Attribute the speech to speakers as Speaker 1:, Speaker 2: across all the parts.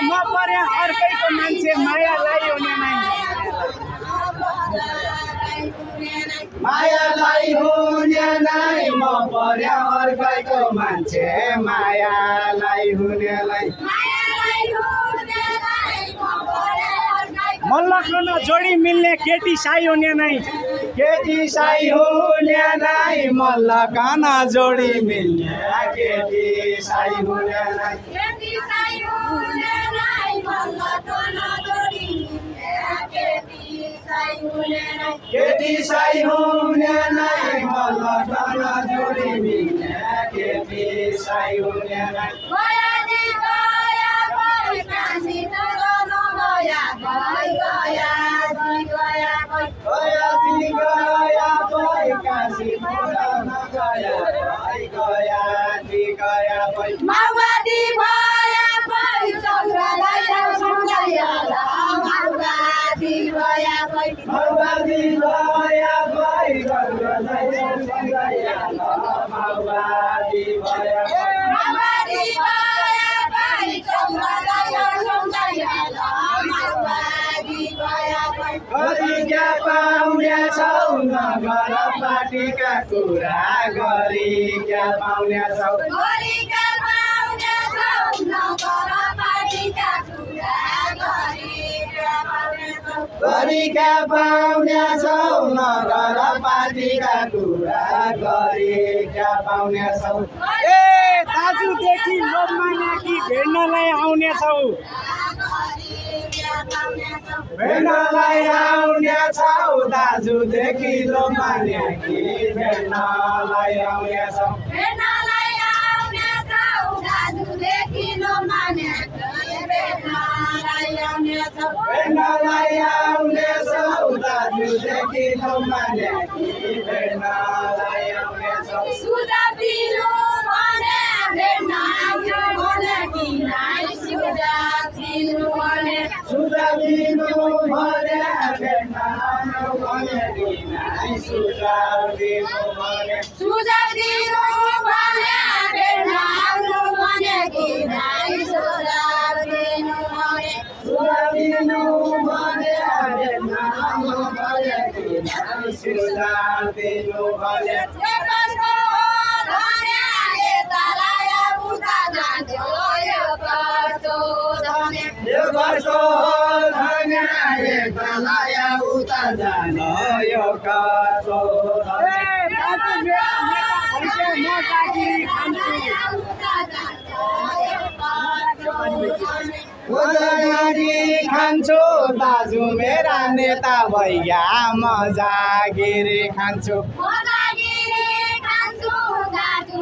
Speaker 1: म परे अर्कैको मान्छे मायालाई हुने
Speaker 2: मायालाई हुने नै म पर्या अर्कैको मान्छे मायालाई हुनेलाई
Speaker 1: मल्लखन जोडी मिल्ने केटी साई हुने नै
Speaker 2: केटी साई हुने नै मल्लखन जोडी मिल्ने केटी साई हुने नै
Speaker 3: केटी साई हुने नै मल्लखन जोडी मिल्ने केटी साई हुने नै
Speaker 2: केटी साई हुने नै मल्लखन जोडी मिल्ने केटी साई हुने नै
Speaker 3: गया जी गया कोही काशी नगर्नु गया गई गया जी गया कोही
Speaker 2: गया जी गया कोही काशी नगर्न गया गया जी गया कोही
Speaker 3: माओवादी भया कोही चन्द्रलाई सम्झाया माओवादी भया कोही
Speaker 2: माओवादी भया कोही चन्द्रलाई सम्झाया माओवादी भया
Speaker 3: माओवादी भया कोही चन्द्रलाई सम्झाया माओवादी भया कोही
Speaker 2: गरी क्या पाउने छौ नगर पार्टीका कुरा गरी क्या पाउने छौ
Speaker 3: गरिका पाउने छौ नगर पार्टीका कुरा गरिका पाउने छौ
Speaker 2: गरी क्या पाउने छौ नगर पार्टीका कुरा गरी क्या पाउने छौ
Speaker 1: ए दाजुदेखि लोभमाया कि भेट्नलाई आउनेछौ
Speaker 2: भेट्नलाई आउने छौ दाजुदेखि लोमाने कि भेट्नलाई आउने छौ
Speaker 3: भेट्नलाई आउने छौ दाजुदेखि लोमाने भेट्नलाई आउने छौ
Speaker 2: भेट्नलाई आउने छौ दाजुदेखि लोमाने कि भेट्नलाई आउने छौ
Speaker 3: सुझाव दिनु भने भेट्न आउँछु भने कि नाइ सुझाव दिनु भने
Speaker 2: सुझाव दिनु भने भेट्न आउनु भने कि नाइ सुझाव दिनु भने
Speaker 3: सुझाव दिनु भने भेट्न आउनु भने कि नाइ सुझाव दिनु भने
Speaker 2: सुझाव दिनु भने भेट्न आउनु भने कि नाइ सुझाव दिनु भने
Speaker 3: कसको धन्या यतालाई उता जान्थ्यो यो कसो धन्या
Speaker 2: यो कसो धन्या एकलाई उता जान यो कसो धन्या जागिरी खान्छु दाजु मेरा नेता भैया म जागिरी खान्छु म जागिरी खान्छु दाजु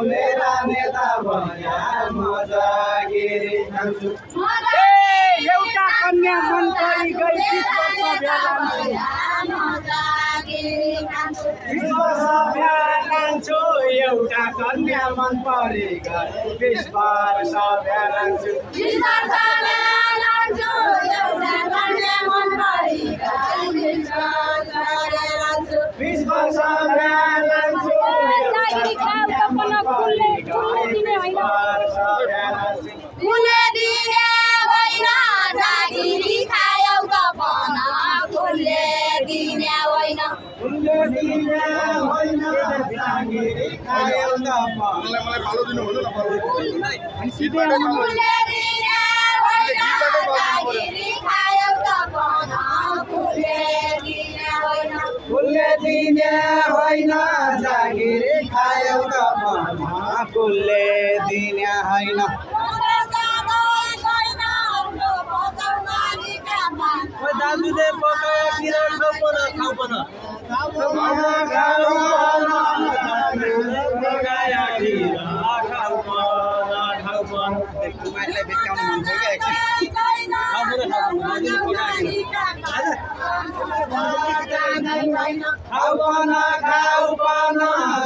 Speaker 2: मेरा नेता भैया म जागिरी खान्छु
Speaker 1: एउटा कन्या मन परी गई 20 वर्ष बिहा लान्छु
Speaker 2: एउटा कन्या मन परी गई 20 वर्ष बिहा लान्छु
Speaker 3: 20
Speaker 2: वर्ष बिहा लान्छु
Speaker 3: कुले दिने होइन जागिरी खायौ त भन कुले दिने होइन
Speaker 2: कुले दिने होइन जागिरी खायौ त भन
Speaker 3: कुले दिने होइन जागिरी खायौ त भन कुले दिने होइन
Speaker 2: कुले दिने होइन जागिरी खायौ त भन कुले दिने होइन
Speaker 1: दाजुले पकाए किरण खाउ पन कुमारीलाई भेट्टाउनु मन थियो
Speaker 2: खाउ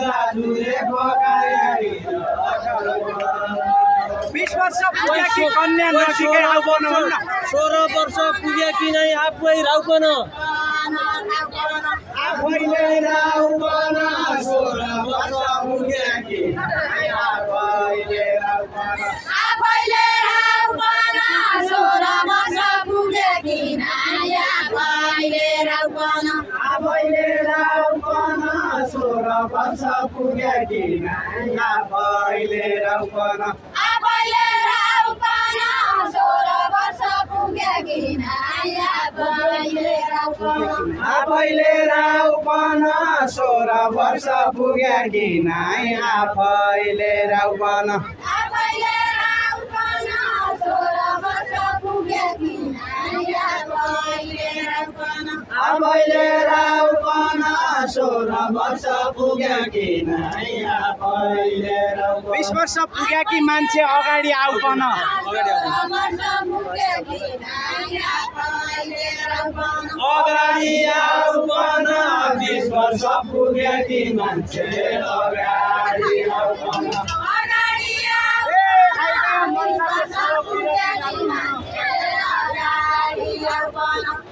Speaker 2: दाजुले पकाए
Speaker 1: 20 वर्ष पुगेकी कन्या नजिकै आउन भन्न
Speaker 4: 16 वर्ष पुगेकी नै आफै राउकन
Speaker 2: आफैले राउकन 16 वर्ष पुगेकी आफैले राउकन
Speaker 3: आफैले राउकन 16 वर्ष पुगेकी आफैले राउकन
Speaker 2: आफैले राउकन 16 वर्ष पुगेकी आफैले राउकन
Speaker 3: आफैले राउकन 16 वर्ष पुगेकी आफैले राउकन
Speaker 2: आफैले राउकन 16 वर्ष पुगेकी आफैले राउकन
Speaker 3: आफैले राउकन 16 वर्ष पुगेकी आफैले राउकन
Speaker 2: आफैले राउकन 16 वर्ष पुगेकी आफैले राउकन
Speaker 1: 20 वर्ष पुगेकी मान्छे अगाडि आउकन
Speaker 3: 16 वर्ष पुगेकी आफैले राउकन
Speaker 2: अगाडि आउकन 20 वर्ष पुगेकी मान्छे अगाडि आउकन
Speaker 3: अगाडि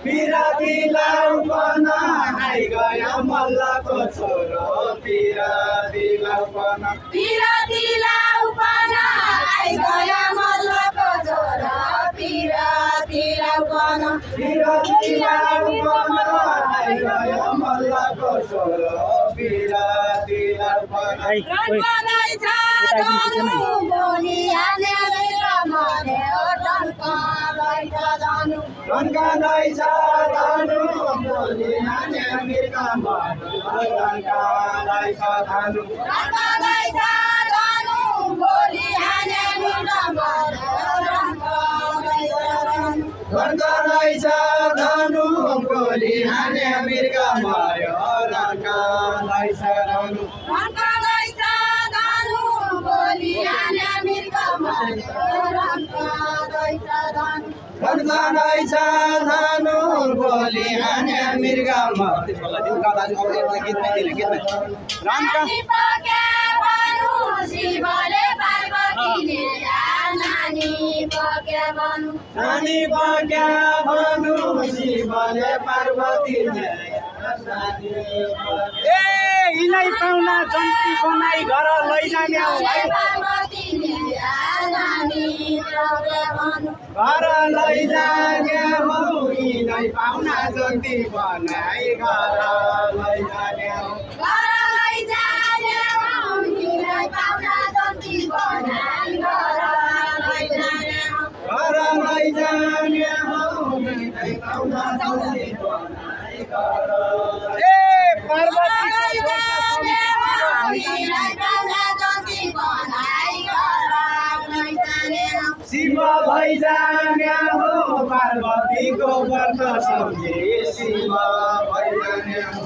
Speaker 2: पिराती लाउकन आइ गया मल्लको छोरो पिराती लाउकन
Speaker 3: पिराती लाउकन आइ गया मल्लको छोरो पिराती लाउकन
Speaker 2: पिराती लाउकन आइ गया मल्लको छोरो पिराती लाउकन
Speaker 3: रन्कदैछ धनु बोली हानेर मरे रन्कदैछ धनु
Speaker 2: रन्कदैछ धनु बोली हाने मृगा मरे रन्कदैछ धनु
Speaker 3: रन्कदैछ धनु बोली हानेर मरे रन्कदैछ धनु
Speaker 2: रन्कदैछ धनु बोली हाने मृगा मरे रन्कदैछ धनु
Speaker 3: रन्कदैछ धनु बोली हानेर मरे रन्कदैछ धनु
Speaker 2: रन्कदैछ धनु बोली हाने मृगा मरे
Speaker 3: नानी पक्या भनु शिवले पार्वतीले नानी पक्या भनु
Speaker 2: नानी बग्या भनु शिवले पार्वतीले
Speaker 1: ए यिनै पाहुना जन्ती बनाई घर लैजाने हो है
Speaker 3: पार्वतीले नानी पक्या भनु
Speaker 2: घर लैजाने हौ यिनै पाहुना जन्ती बनाई घर लैजाने हौ
Speaker 3: घर लैजाने हौ तिमीलाई पाहुना जन्ती बनाई घर लैजाने हौ
Speaker 2: घर लैजाने हौ यिनै पाहुना जन्ती बनाई घर
Speaker 1: ए पार्वतीको
Speaker 3: लैजाने हौ तिमीलाई पाहुना जन्ती बनाई घर लैजाने हौ
Speaker 2: शिव भैजाने हो पार्वतीको व्रत सम्झे शिव भैजाने हो